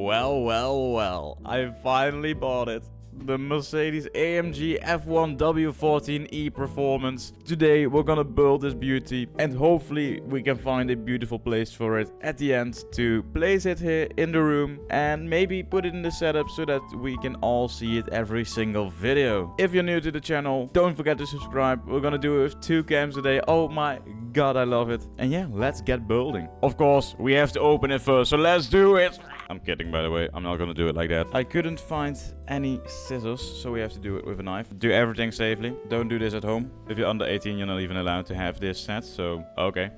Well, I finally bought it. The Mercedes-AMG F1 W14e Performance. Today we're gonna build this beauty and hopefully we can find a beautiful place for it at the end to place it here in the room and maybe put it in the setup so that we can all see it every single video. If you're new to the channel, don't forget to subscribe. We're gonna do it with 2 cams today. Oh my god, I love it. And yeah, let's get building. Of course, we have to open it first, so let's do it. I'm kidding, by the way. I'm not gonna do it like that. I couldn't find any scissors, so we have to do it with a knife. Do everything safely. Don't do this at home. If you're under 18, you're not even allowed to have this set, so okay.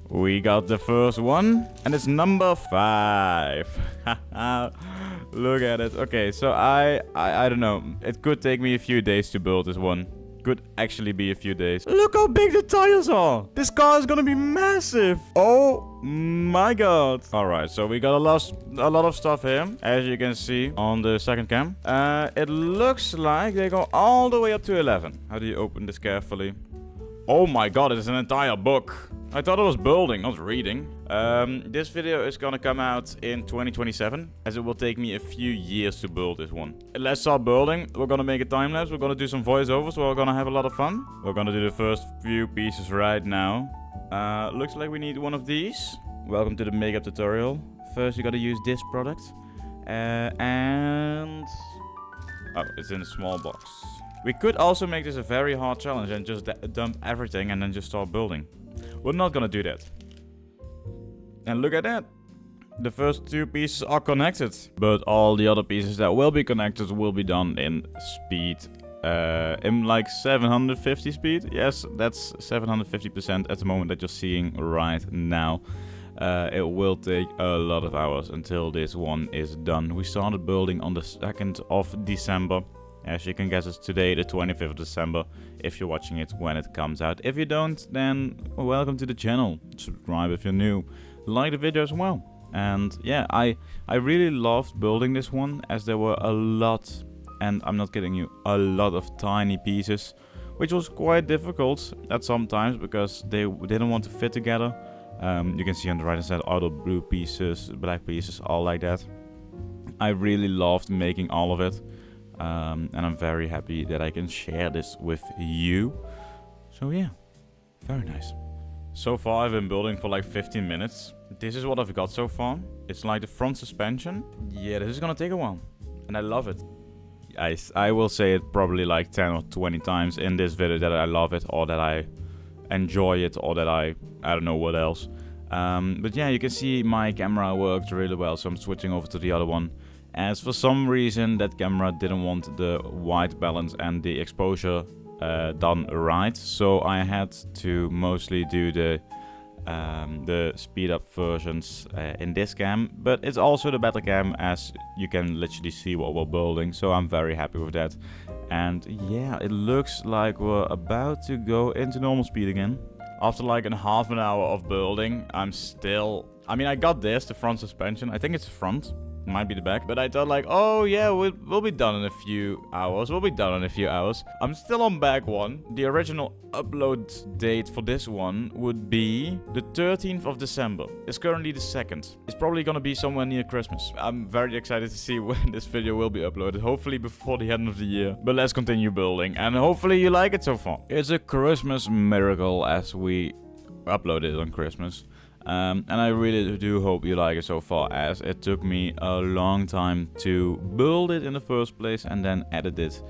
We got the first one, and it's number 5. Look at it. Okay, so I don't know. It could take me a few days to build this one. Could actually be a few days. Look how big the tires are. This car is gonna be massive. Oh my god. Alright, so we got a lot of stuff here, as you can see on the second cam. It looks like they go all the way up to 11. How do you open this carefully? Oh my god, it is an entire book. I thought it was building, not reading. This video is gonna come out in 2027, as it will take me a few years to build this one. Let's start building. We're gonna make a time lapse. We're gonna do some voiceovers. We're gonna have a lot of fun. We're gonna do the first few pieces right now. Looks like we need one of these. Welcome to the makeup tutorial. First, you gotta use this product. And... oh, it's in a small box. We could also make this a very hard challenge and just dump everything and then just start building. We're not gonna do that. And look at that. The first 2 pieces are connected. But all the other pieces that will be connected will be done in speed. In like 750 speed. Yes, that's 750% at the moment that you're seeing right now. It will take a lot of hours until this one is done. We started building on the 2nd of December. As you can guess, it's today, the 25th of December, if you're watching it when it comes out. If you don't, then welcome to the channel. Subscribe if you're new. Like the video as well. And yeah, I really loved building this one, as there were a lot, and I'm not kidding you, a lot of tiny pieces, which was quite difficult at some times because they didn't want to fit together. You can see on the right hand side all the blue pieces, black pieces, all like that. I really loved making all of it. And I'm very happy that I can share this with you. So yeah, very nice. So far I've been building for like 15 minutes. This is what I've got so far. It's like the front suspension. Yeah, this is gonna take a while. And I love it. I will say it probably like 10 or 20 times in this video that I love it, or that I enjoy it, or that I don't know what else. But yeah, you can see my camera works really well, so I'm switching over to the other one. As for some reason that camera didn't want the white balance and the exposure done right, so I had to mostly do the speed up versions in this cam, but it's also the better cam, as you can literally see what we're building, so I'm very happy with that. And yeah, it looks like we're about to go into normal speed again. After like a half an hour of building, I'm still... I mean, I got this, the front suspension. I think it's the front. Might be the back, but I thought like, oh yeah, we'll be done in a few hours. I'm still on bag 1. The original upload date for this one would be the 13th of December. It's currently the 2nd. It's probably gonna be somewhere near Christmas. I'm very excited to see when this video will be uploaded. Hopefully before the end of the year. But let's continue building, and hopefully you like it so far. It's a Christmas miracle as we uploaded it on Christmas. And I really do hope you like it so far, as it took me a long time to build it in the first place and then edit it.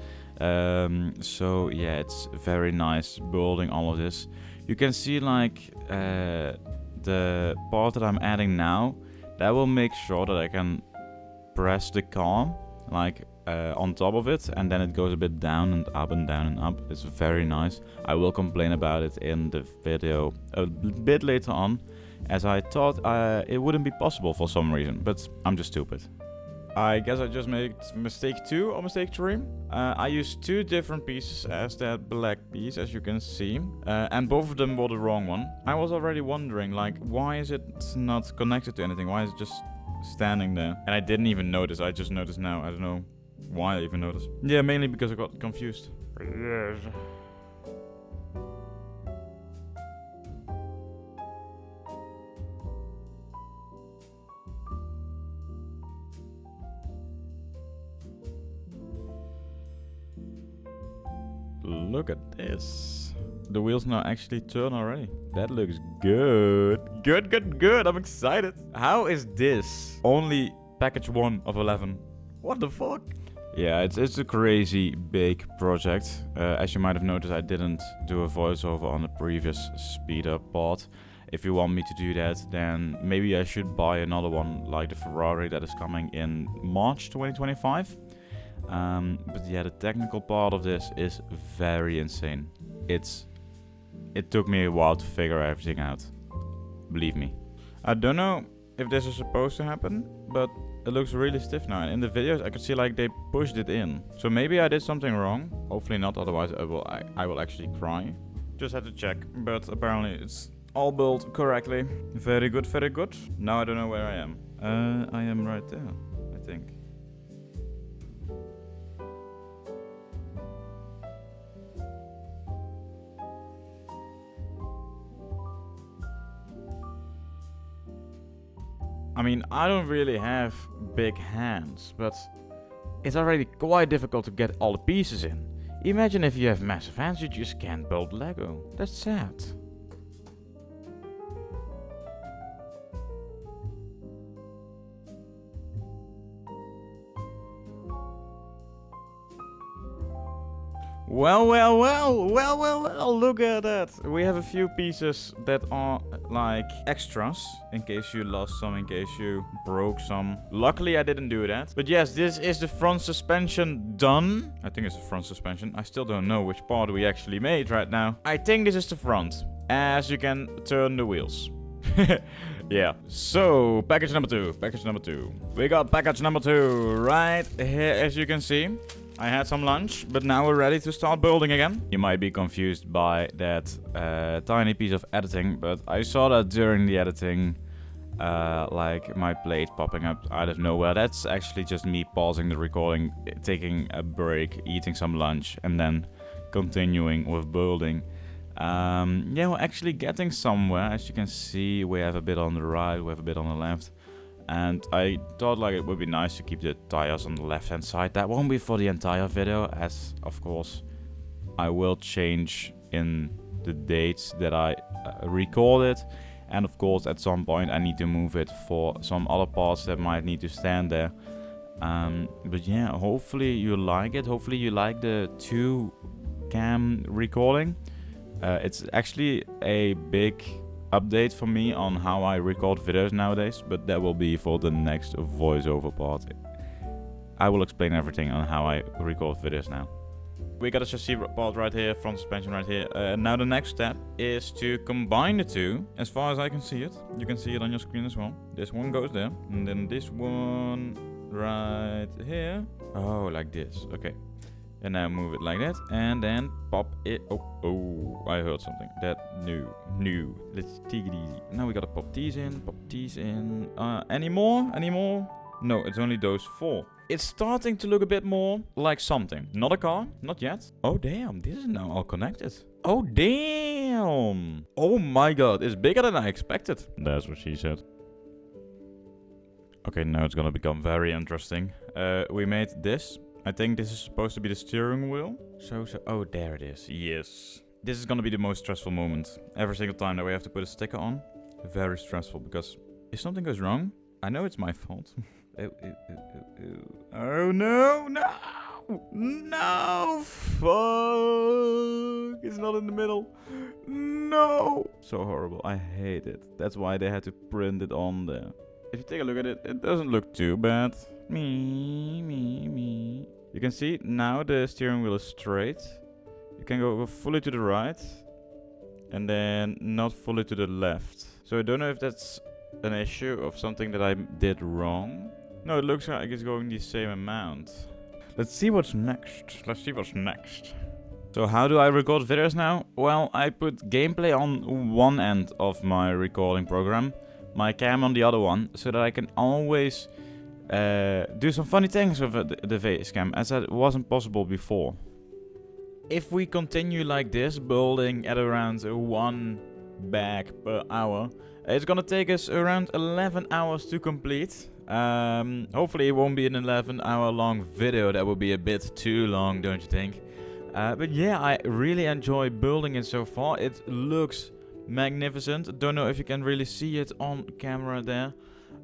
So yeah, it's very nice building all of this. You can see like the part that I'm adding now, that will make sure that I can press the car like on top of it, and then it goes a bit down and up and down and up. It's very nice. I will complain about it in the video a bit later on, as I thought it wouldn't be possible for some reason, but I'm just stupid. I guess I just made mistake 2 or mistake 3. I used 2 different pieces as that black piece, as you can see, and both of them were the wrong one. I was already wondering, like, why is it not connected to anything? Why is it just standing there? And I didn't even notice. I just noticed now. I don't know why I even noticed. Yeah, mainly because I got confused. Yes. look at this. The wheels now actually turn already. That looks good. Good, good, good. I'm excited. How is this only package 1 of 11? What the fuck? Yeah, it's a crazy big project. As you might have noticed, I didn't do a voiceover on the previous speed up part. If you want me to do that, then maybe I should buy another one like the Ferrari that is coming in March 2025. But yeah, the technical part of this is very insane. It took me a while to figure everything out. Believe me. I don't know if this is supposed to happen, but it looks really stiff now. And in the videos, I could see like they pushed it in. So maybe I did something wrong. Hopefully not, otherwise I will actually cry. Just had to check, but apparently it's all built correctly. Very good, very good. Now I don't know where I am. I am right there, I think. I mean, I don't really have big hands, but it's already quite difficult to get all the pieces in. Imagine if you have massive hands, you just can't build Lego. That's sad. Well, look at that. We have a few pieces that are like extras, in case you lost some, in case you broke some. Luckily, I didn't do that. But yes, this is the front suspension done. I think it's the front suspension. I still don't know which part we actually made right now. I think this is the front, as you can turn the wheels. Yeah. So, package number 2. Package number 2. We got package number 2 right here, as you can see. I had some lunch, but now we're ready to start building again. You might be confused by that tiny piece of editing, but I saw that during the editing, like my plate popping up out of nowhere. That's actually just me pausing the recording, taking a break, eating some lunch, and then continuing with building. Yeah, we're actually getting somewhere. As you can see, we have a bit on the right, we have a bit on the left. And I thought like it would be nice to keep the tires on the left hand side. That won't be for the entire video, as of course I will change in the dates that I record it. And of course at some point I need to move it for some other parts that might need to stand there. But yeah, hopefully you like it. Hopefully you like the 2-cam recording. It's actually a big update for me on how I record videos nowadays, but that will be for the next voiceover part. I will explain everything on how I record videos now. We got a chassis part right here, front suspension right here. Now the next step is to combine the two, as far as I can see it. You can see it on your screen as well. This one goes there, and then this one right here. Oh, like this. Okay. And now move it like that, and then pop it. Oh, I heard something. That new. Let's take it easy. Now we gotta pop these in. Any more? No, it's only those 4. It's starting to look a bit more like something. Not a car, not yet. Oh damn, this is now all connected. Oh damn. Oh my god, it's bigger than I expected. That's what she said. Okay, now it's gonna become very interesting. We made this. I think this is supposed to be the steering wheel. Oh, there it is. Yes. This is gonna be the most stressful moment. Every single time that we have to put a sticker on. Very stressful, because if something goes wrong, I know it's my fault. Oh, no. No. Fuck. It's not in the middle. No. So horrible. I hate it. That's why they had to print it on there. If you take a look at it, it doesn't look too bad. Me. You can see now the steering wheel is straight. You can go fully to the right and then not fully to the left. So I don't know if that's an issue of something that I did wrong. No, it looks like it's going the same amount. Let's see what's next. So how do I record videos now? Well, I put gameplay on one end of my recording program, my cam on the other one, so that I can always do some funny things with the face cam, as that wasn't possible before. If we continue like this, building at around 1 bag per hour, it's gonna take us around 11 hours to complete. Hopefully it won't be an 11-hour long video. That would be a bit too long, don't you think? But yeah, I really enjoy building it so far. It looks magnificent. Don't know if you can really see it on camera there.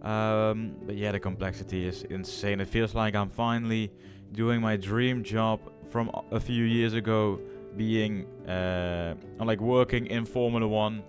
But yeah, the complexity is insane. It feels like I'm finally doing my dream job from a few years ago, being like working in Formula 1.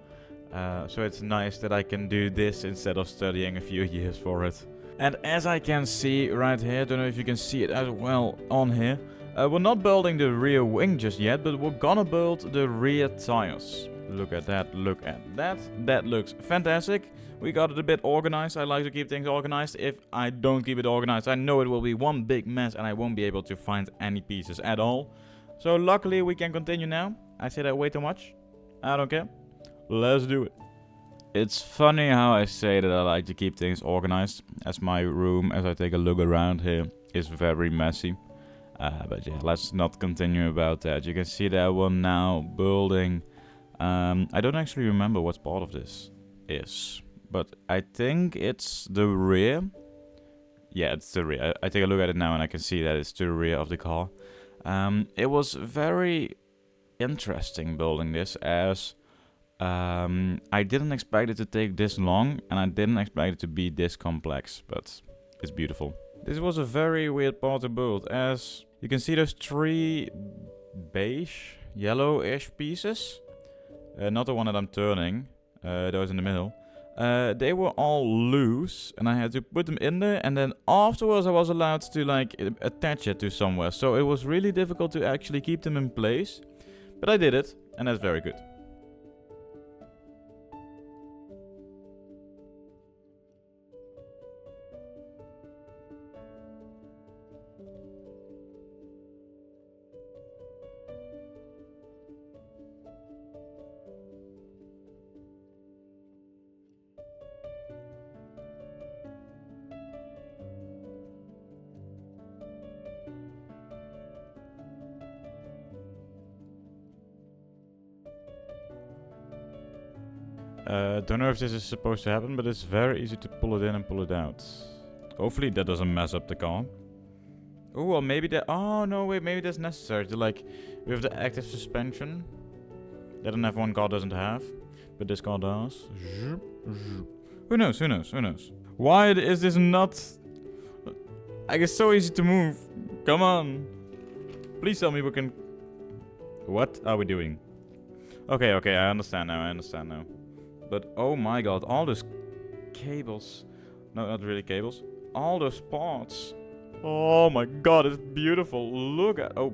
So it's nice that I can do this instead of studying a few years for it. And as I can see right here, don't know if you can see it as well on here. We're not building the rear wing just yet, but we're gonna build the rear tires. Look at that, look at that. That looks fantastic. We got it a bit organized. I like to keep things organized. If I don't keep it organized, I know it will be one big mess and I won't be able to find any pieces at all. So luckily we can continue now. I say that way too much. I don't care. Let's do it. It's funny how I say that I like to keep things organized, as my room, as I take a look around here, is very messy. But yeah, let's not continue about that. You can see that we're now building. I don't actually remember what part of this is, but I think it's the rear. Yeah, it's the rear. I take a look at it now and I can see that it's the rear of the car. It was very interesting building this, as I didn't expect it to take this long, and I didn't expect it to be this complex, but it's beautiful. This was a very weird part to build, as you can see those 3 beige, yellowish pieces. Not the one that I'm turning, those in the middle. They were all loose, and I had to put them in there, and then afterwards I was allowed to like attach it to somewhere. So it was really difficult to actually keep them in place, but I did it, and that's very good. Don't know if this is supposed to happen, but it's very easy to pull it in and pull it out. Hopefully that doesn't mess up the car. Oh, well maybe that... Oh, no, wait, maybe that's necessary to like... With the active suspension. That an F1 car doesn't have. But this car does. Who knows, who knows, who knows? Why is this not... Like, it's so easy to move. Come on. Please tell me we can... What are we doing? Okay, okay, I understand now, But oh my god, all those cables. No, not really cables. All those parts. Oh my god, it's beautiful. Look at... Oh.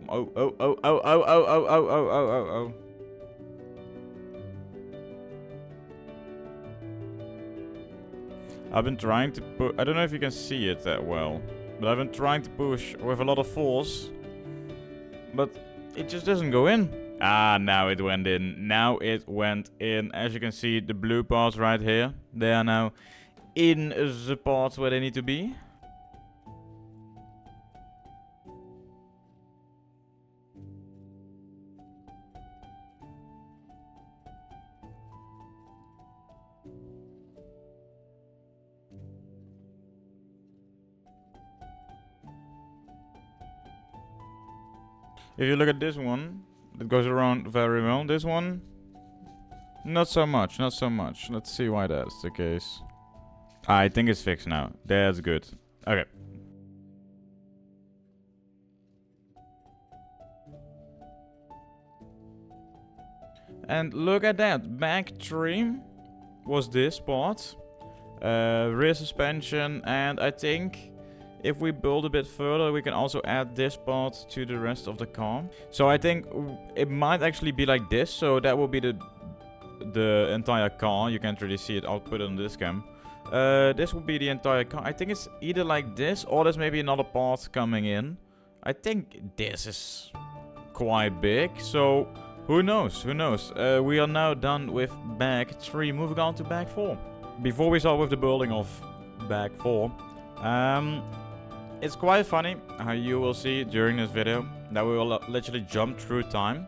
I've been trying to put... I don't know if you can see it that well. But I've been trying to push with a lot of force. But it just doesn't go in. Ah, now it went in. Now it went in. As you can see, the blue parts right here. They are now in the parts where they need to be. If you look at this one, it goes around very well. This one, not so much, not so much. Let's see why that's the case. I think it's fixed now. That's good. Okay. And look at that. Back trim was this part. Rear suspension, and I think... If we build a bit further, we can also add this part to the rest of the car. So I think it might actually be like this. So that will be the entire car. You can't really see it. I'll put it on this cam. This will be the entire car. I think it's either like this, or there's maybe another part coming in. I think this is quite big. So who knows? Who knows? We are now done with bag 3. Moving on to bag 4. Before we start with the building of bag 4, it's quite funny how you will see during this video that we will literally jump through time,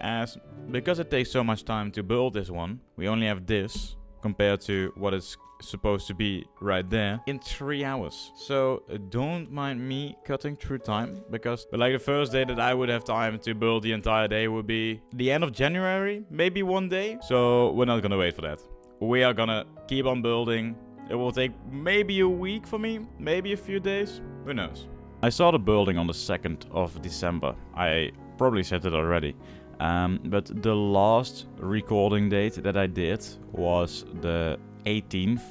as because it takes so much time to build this one, we only have this compared to what it's supposed to be right there in 3 hours. So don't mind me cutting through time, because like the first day that I would have time to build the entire day would be the end of January, maybe one day. So we're not gonna wait for that. We are gonna keep on building. It will take maybe a week for me, maybe a few days, who knows. I started building on the 2nd of December. I probably said it already. But the last recording date that I did was the 18th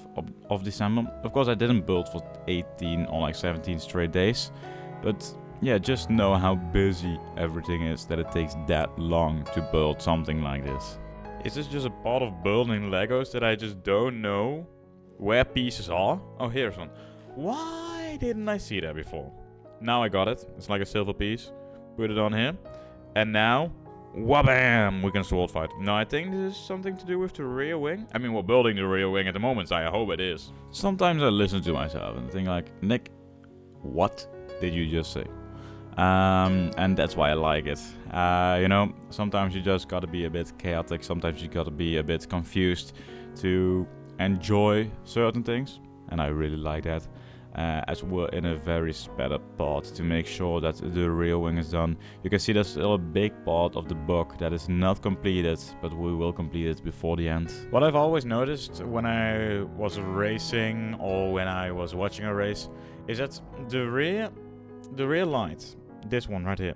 of December. Of course, I didn't build for 18 or like 17 straight days. But yeah, just know how busy everything is, that it takes that long to build something like this. Is this just a part of building Legos that I just don't know where pieces are? Oh, here's one. Why didn't I see that before? Now I got it. It's like a silver piece. Put it on here. And now, wabam! We can sword fight. No, I think this is something to do with the rear wing. I mean, we're building the rear wing at the moment, so I hope it is. Sometimes I listen to myself and think like, Nick, what did you just say? And that's why I like it. You know, sometimes you just gotta be a bit chaotic. Sometimes you gotta be a bit confused to enjoy certain things. And I really like that. As we're in a very sped up part to make sure that the rear wing is done. You can see there's still a big part of the book that is not completed, but we will complete it before the end. What I've always noticed when I was racing or when I was watching a race is that the rear light, this one right here,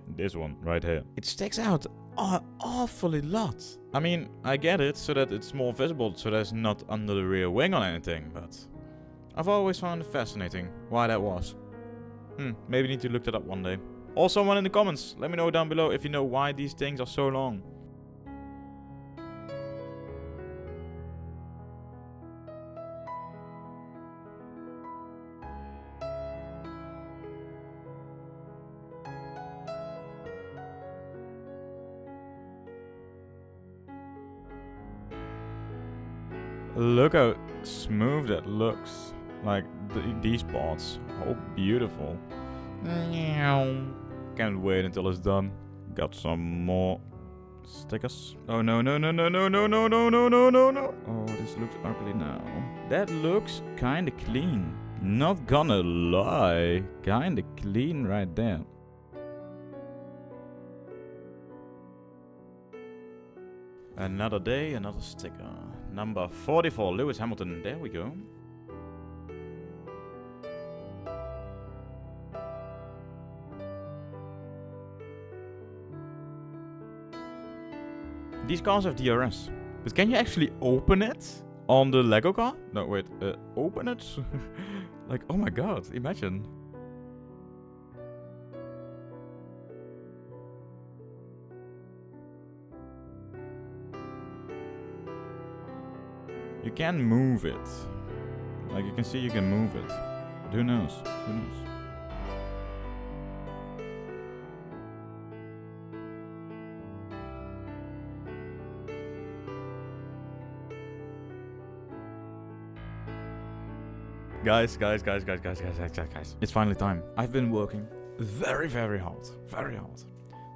it sticks out an awfully lot. I mean, I get it so that it's more visible, so that's not under the rear wing or anything, but I've always found it fascinating why that was. Maybe need to look that up one day. Or someone in the comments, let me know down below if you know why these things are so long. Look how smooth that looks. Like these parts. Oh, beautiful. Can't wait until it's done. Got some more stickers. Oh no. Oh, this looks ugly now. That looks kinda clean. Not gonna lie. Kinda clean right there. Another day, another sticker. Number 44, Lewis Hamilton. There we go. These cars have DRS. But can you actually open it on the Lego car? No, wait. Open it? Like, oh my god, imagine. You can move it. Like, you can see you can move it. But who knows? Who knows? Guys. It's finally time. I've been working very hard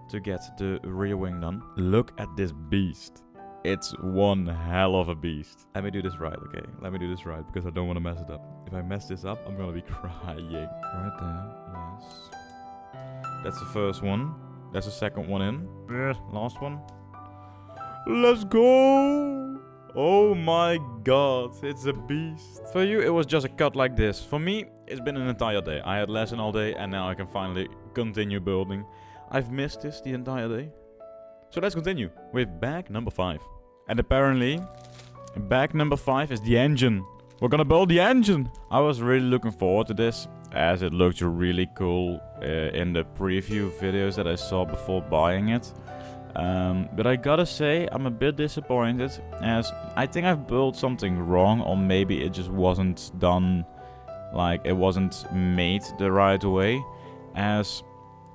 to get the rear wing done. Look at this beast. It's one hell of a beast. Let me do this right, okay? Let me do this right, because I don't want to mess it up. If I mess this up, I'm gonna be crying. Right there, yes. That's the first one. That's the second one in. Last one. Let's go! Oh my god, it's a beast. For you, it was just a cut like this. For me, it's been an entire day. I had lesson all day, and now I can finally continue building. I've missed this the entire day. So let's continue with bag number 5. And apparently, bag number 5 is the engine. We're gonna build the engine. I was really looking forward to this, as it looked really cool in the preview videos that I saw before buying it. But I gotta say, I'm a bit disappointed, as I think I've built something wrong, or maybe it just wasn't done, like it wasn't made the right way. As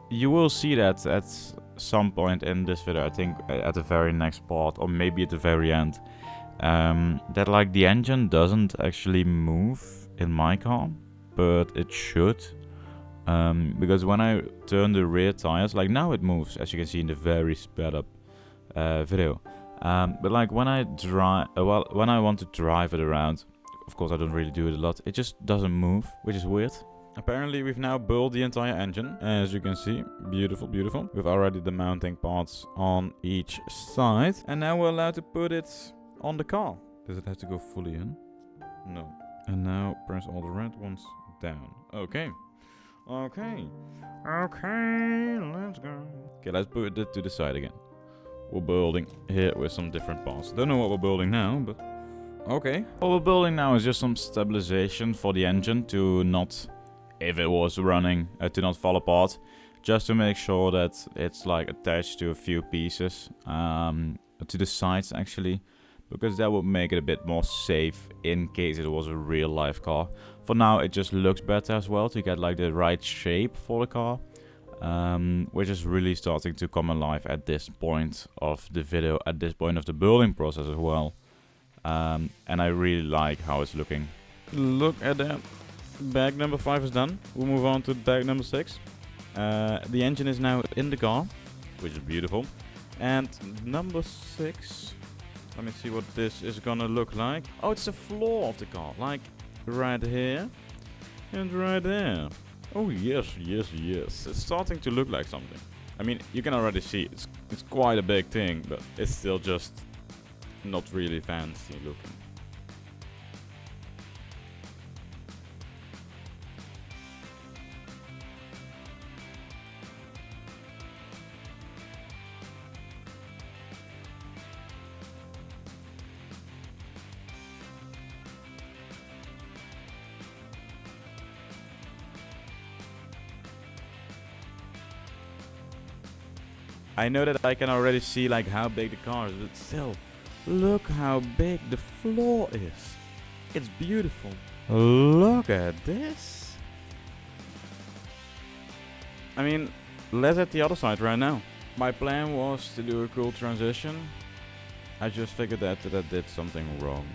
you will see that at some point in this video, I think at the very next part, or maybe at the very end, that like the engine doesn't actually move in my car, but it should. Because when I turn the rear tires, like now it moves, as you can see in the very sped up video. But like when I drive, when I want to drive it around, of course I don't really do it a lot. It just doesn't move, which is weird. Apparently we've now built the entire engine, as you can see. Beautiful, beautiful. We've already the mounting parts on each side. And now we're allowed to put it on the car. Does it have to go fully in? No. And now press all the red ones down. Okay. Okay. Okay, let's go. Okay, let's put it to the side again. We're building here with some different parts. Don't know what we're building now, but okay. What we're building now is just some stabilization for the engine to not, if it was running, to not fall apart. Just to make sure that it's like attached to a few pieces, to the sides actually. Because that would make it a bit more safe in case it was a real life car. For now it just looks better as well to get like the right shape for the car. Which is really starting to come alive at this point of the video, at this point of the building process as well. And I really like how it's looking. Look at that. Bag number 5 is done. We'll move on to bag number 6. The engine is now in the car, which is beautiful. And number 6, let me see what this is gonna look like. Oh, it's the floor of the car, like right here and right there. Oh yes, yes, yes. It's starting to look like something. I mean, you can already see it's quite a big thing, but it's still just not really fancy looking. I know that I can already see like how big the car is, but still, look how big the floor is. It's beautiful. Look at this. I mean, let's at the other side right now. My plan was to do a cool transition. I just figured that I did something wrong.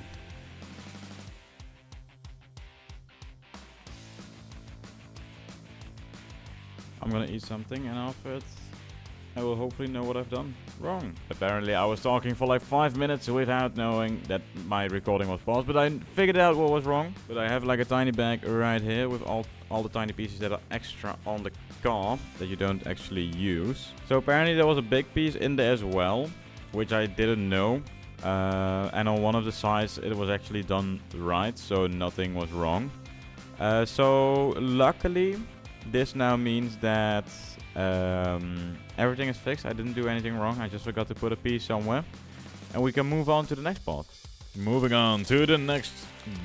I'm gonna eat something and after it I will hopefully know what I've done wrong. Apparently I was talking for like 5 minutes without knowing that my recording was paused, but I figured out what was wrong. But I have like a tiny bag right here with all the tiny pieces that are extra on the car that you don't actually use. So apparently there was a big piece in there as well, which I didn't know. And on one of the sides it was actually done right, so nothing was wrong. So luckily this now means that everything is fixed. I didn't do anything wrong. I just forgot to put a piece somewhere. And we can move on to the next part. Moving on to the next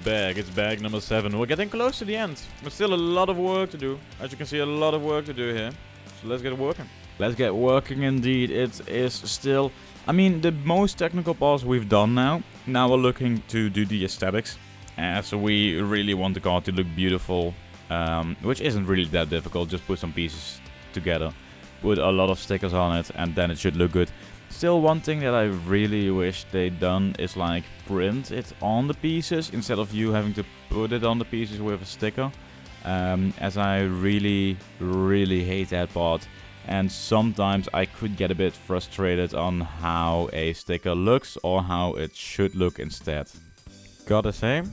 bag. It's bag number 7. We're getting close to the end. But still a lot of work to do. As you can see, a lot of work to do here. So let's get working. Let's get working indeed. It is still... I mean, the most technical parts we've done now. Now we're looking to do the aesthetics. So we really want the car to look beautiful. Which isn't really that difficult. Just put some pieces together, put a lot of stickers on it, and then it should look good. Still, one thing that I really wish they'd done is like print it on the pieces instead of you having to put it on the pieces with a sticker, as I really hate that part, and sometimes I could get a bit frustrated on how a sticker looks or how it should look instead. Gotta say,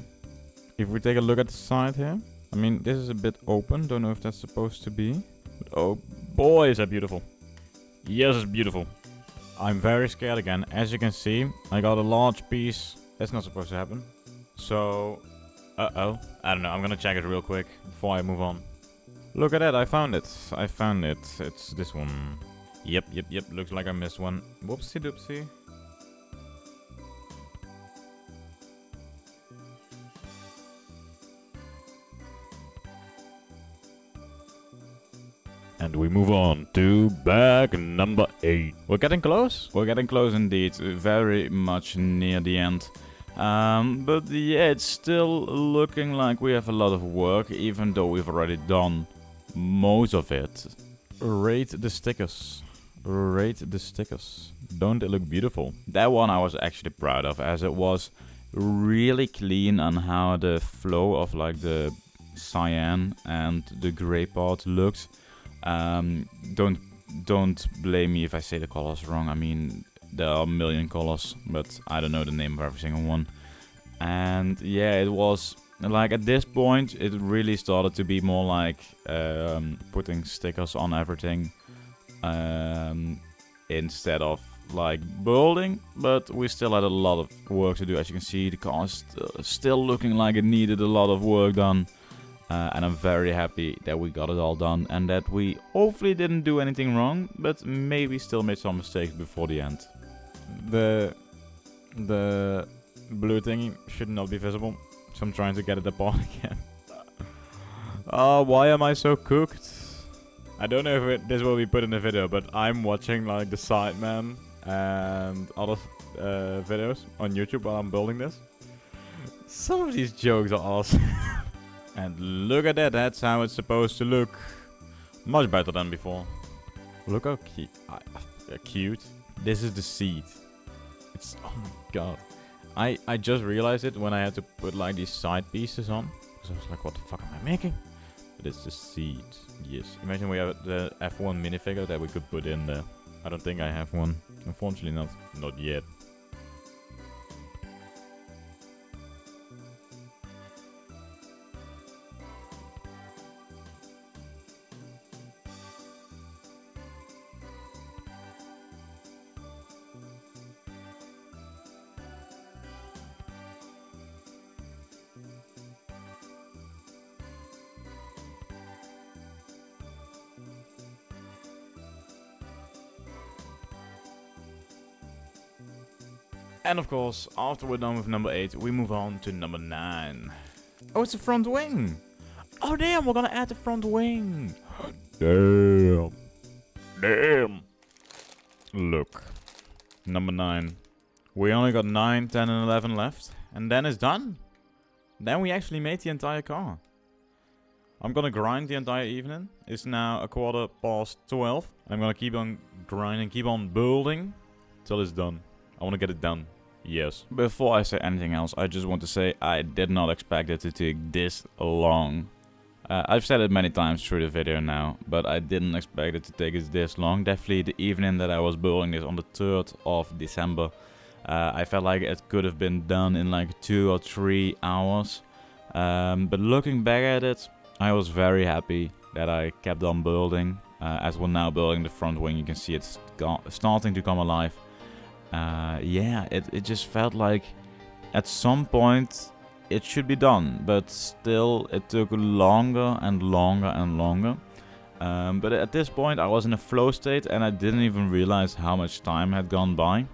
if we take a look at the side here, I mean, this is a bit open, don't know if that's supposed to be. But oh boy, is that beautiful. Yes, it's beautiful. I'm very scared again. As you can see, I got a large piece. That's not supposed to happen. So, uh-oh. I don't know, I'm gonna check it real quick before I move on. Look at that, I found it. I found it. It's this one. Yep. Looks like I missed one. Whoopsie doopsie. And we move on to bag number 8. We're getting close. We're getting close indeed. Very much near the end. But yeah, it's still looking like we have a lot of work, even though we've already done most of it. Rate the stickers. Rate the stickers. Don't they look beautiful? That one I was actually proud of, as it was really clean on how the flow of like the cyan and the gray part looks. Don't blame me if I say the colors wrong. I mean, there are a million colors, but I don't know the name of every single one. And yeah, it was like at this point it really started to be more like putting stickers on everything instead of like building, but we still had a lot of work to do. As you can see, the car is still looking like it needed a lot of work done, and I'm very happy that we got it all done and that we hopefully didn't do anything wrong, but maybe still made some mistakes before the end. The blue thingy should not be visible, so I'm trying to get it apart again. Oh, why am I so cooked? I don't know if this will be put in the video, but I'm watching like the Sideman and other videos on YouTube while I'm building this. Some of these jokes are awesome. And look at that, that's how it's supposed to look. Much better than before. Look how cute. This is the seat. It's, oh my god. I just realized it when I had to put like these side pieces on. Because I was like, what the fuck am I making? But it's the seat. Yes. Imagine we have the F1 minifigure that we could put in there. I don't think I have one. Unfortunately not. Not yet. And of course, after we're done with number 8, we move on to number 9. Oh, it's the front wing! Oh damn, we're gonna add the front wing! Damn! Damn! Look. Number 9. We only got 9, 10 and 11 left. And then it's done! Then we actually made the entire car. I'm gonna grind the entire evening. It's now 12:15. I'm gonna keep on grinding, keep on building till it's done. I wanna get it done. Yes. Before I say anything else, I just want to say I did not expect it to take this long. I've said it many times through the video now, but I didn't expect it to take us this long. Definitely the evening that I was building this on the 3rd of December. I felt like it could have been done in like 2 or 3 hours. But looking back at it, I was very happy that I kept on building. As we're now building the front wing, you can see it's starting to come alive. Yeah, it just felt like at some point it should be done, but still it took longer and longer and longer. But at this point I was in a flow state and I didn't even realize how much time had gone by.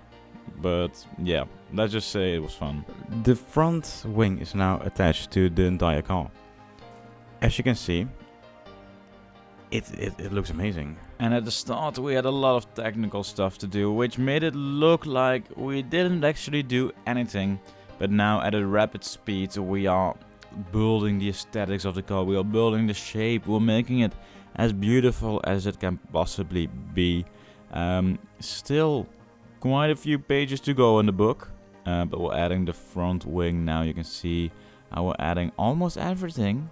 But yeah, let's just say it was fun. The front wing is now attached to the entire car. As you can see, it looks amazing. And at the start we had a lot of technical stuff to do, which made it look like we didn't actually do anything. But now at a rapid speed we are building the aesthetics of the car, we are building the shape, we're making it as beautiful as it can possibly be. Still quite a few pages to go in the book, but we're adding the front wing now. You can see how we're adding almost everything.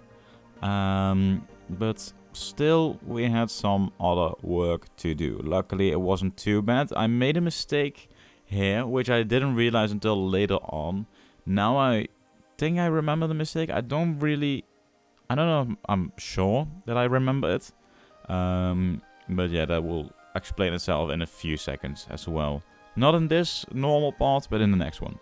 But still we had some other work to do. Luckily it wasn't too bad. I made a mistake here, which I didn't realize until later on. Now I think I remember the mistake. I don't know if I'm sure that I remember it. But yeah, that will explain itself in a few seconds as well. Not in this normal part, but in the next one.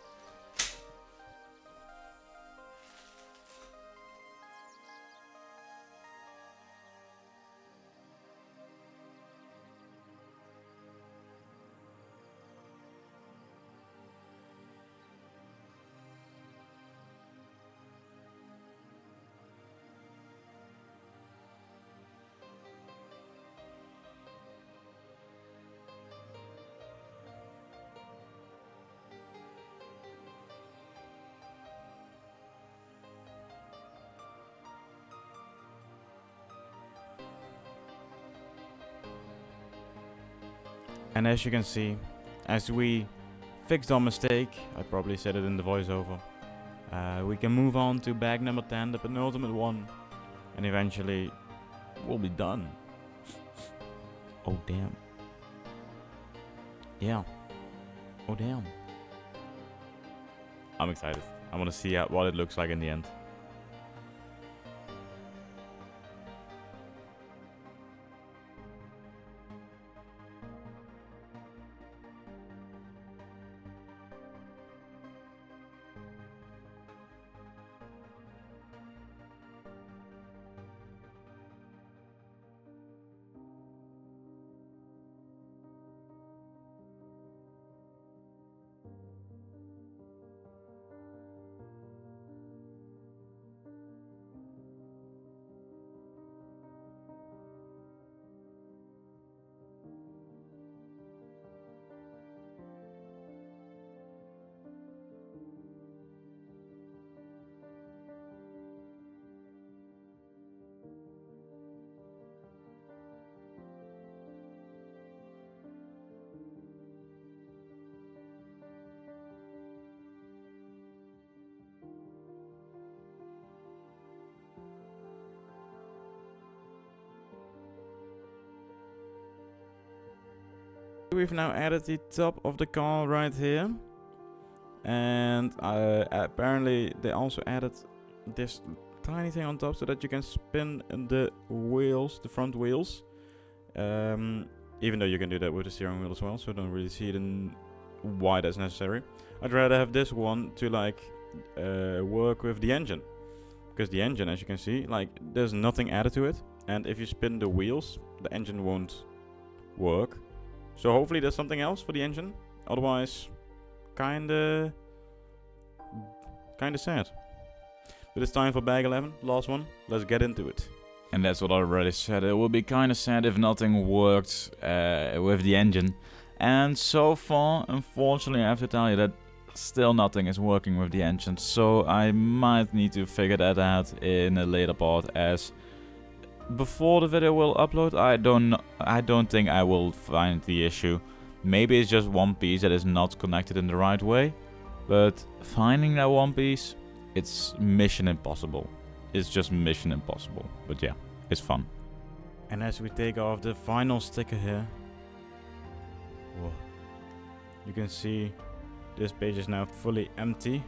And as you can see, as we fixed our mistake, I probably said it in the voiceover, we can move on to bag number 10, the penultimate one, and eventually we'll be done. Oh damn. Yeah. Oh, damn. I'm excited. I want to see what it looks like in the end. We've now added the top of the car right here. And apparently they also added this tiny thing on top so that you can spin the wheels, the front wheels. Even though you can do that with the steering wheel as well, so I don't really see it in why that's necessary. I'd rather have this one to like work with the engine. Because the engine, as you can see, like there's nothing added to it. And if you spin the wheels, the engine won't work. So hopefully there's something else for the engine. Otherwise, kinda sad. But it's time for bag 11, last one. Let's get into it. And that's what I already said. It would be kinda sad if nothing worked with the engine. And so far, unfortunately, I have to tell you that still nothing is working with the engine. So I might need to figure that out in a later part, as before the video will upload, I don't think I will find the issue. Maybe it's just one piece that is not connected in the right way, but finding that one piece, it's mission impossible. It's just mission impossible. But yeah, it's fun. And as we take off the final sticker here, whoa, you can see this page is now fully empty.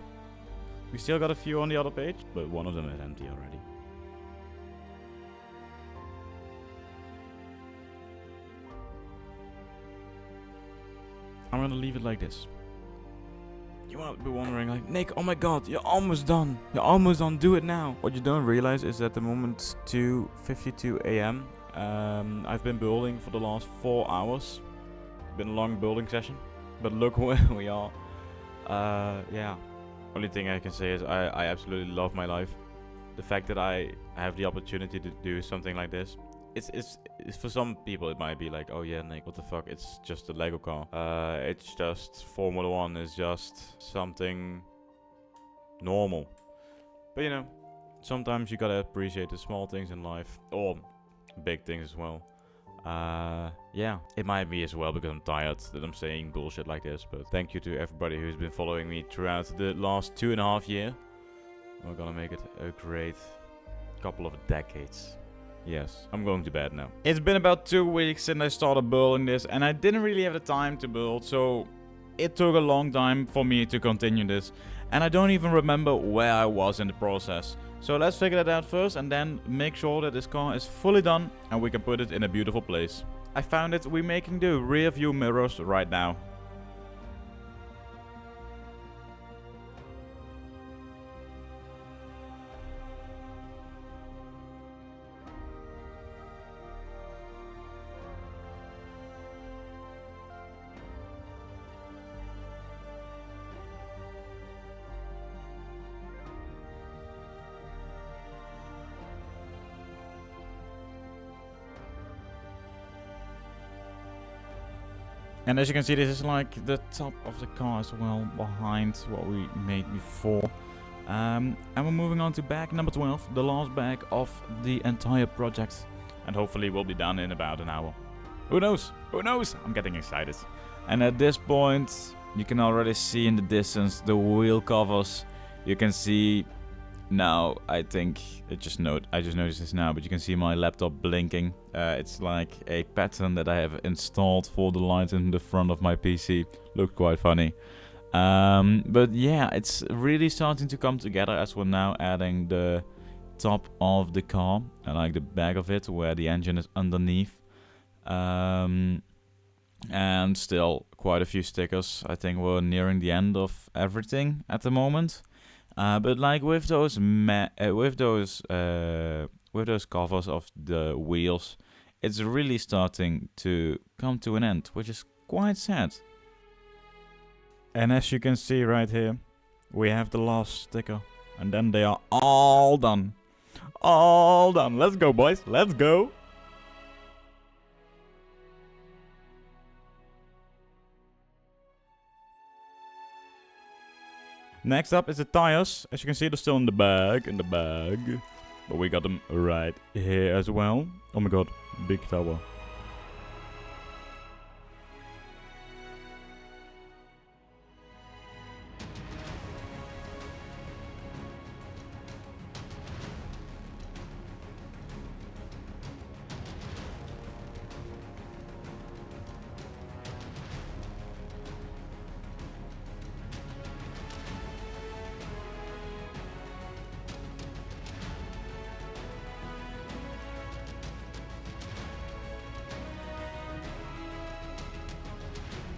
We still got a few on the other page, but one of them is empty already. I'm gonna leave it like this. You might be wondering like, Nick, oh my god, you're almost done. You're almost done, do it now. What you don't realize is at the moment 2:52 AM. I've been building for the last 4 hours. Been a long building session. But look where we are. Yeah. Only thing I can say is I absolutely love my life. The fact that I have the opportunity to do something like this. It's for some people it might be like, oh yeah, Nick, what the fuck? It's just a Lego car. It's just Formula 1 is just something normal. But you know, sometimes you gotta appreciate the small things in life, or big things as well. Yeah, it might be as well because I'm tired that I'm saying bullshit like this. But thank you to everybody who's been following me throughout the last 2.5 years. We're gonna make it a great couple of decades. Yes, I'm going to bed now. It's been about 2 weeks since I started building this, and I didn't really have the time to build, so it took a long time for me to continue this. And I don't even remember where I was in the process. So let's figure that out first, and then make sure that this car is fully done, and we can put it in a beautiful place. I found it, we're making the rear view mirrors right now. And as you can see, this is like the top of the car as well, behind what we made before. And we're moving on to bag number 12, the last bag of the entire project. And hopefully we'll be done in about an hour. Who knows? Who knows? I'm getting excited. And at this point, you can already see in the distance the wheel covers. You can see now I think I just noticed this now, but you can see my laptop blinking. It's like a pattern that I have installed for the light in the front of my PC. Looked quite funny. But yeah, it's really starting to come together as we're now adding the top of the car, and like the back of it where the engine is underneath. And still quite a few stickers. I think we're nearing the end of everything at the moment. But like with those covers of the wheels, it's really starting to come to an end, which is quite sad. And as you can see right here, we have the last sticker, and then they are all done. All done. Let's go, boys. Let's go. Next up is the tires. As you can see, they're still in the bag, But we got them right here as well. Oh my god, big tower.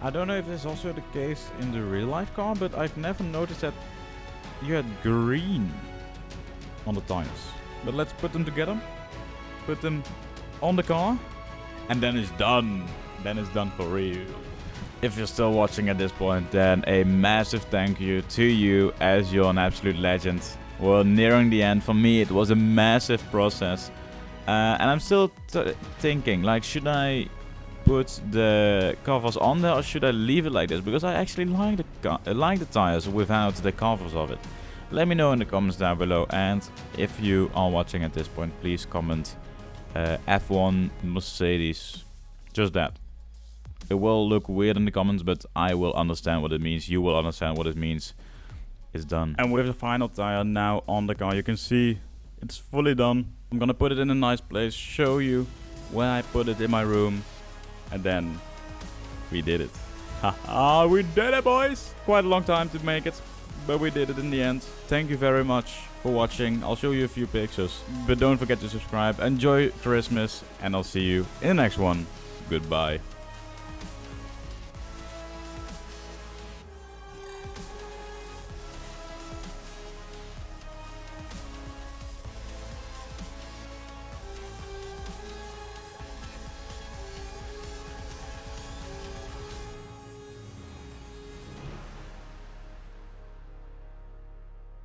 I don't know if this is also the case in the real life car, but I've never noticed that you had green on the tires. But let's put them together, put them on the car, and then it's done. Then it's done for real. If you're still watching at this point, then a massive thank you to you, as you're an absolute legend. We're nearing the end. For me, it was a massive process. And I'm still thinking, like, should I put the covers on there or should I leave it like this? Because I actually like the tires without the covers of it. Let me know in the comments down below, and if you are watching at this point, please comment F1 Mercedes. Just that. It will look weird in the comments, but I will understand what it means. You will understand what it means. It's done. And with the final tire now on the car, you can see it's fully done. I'm gonna put it in a nice place, show you where I put it in my room. And then we did it. Haha, we did it, boys! Quite a long time to make it, but we did it in the end. Thank you very much for watching. I'll show you a few pictures, but don't forget to subscribe. Enjoy Christmas, and I'll see you in the next one. Goodbye.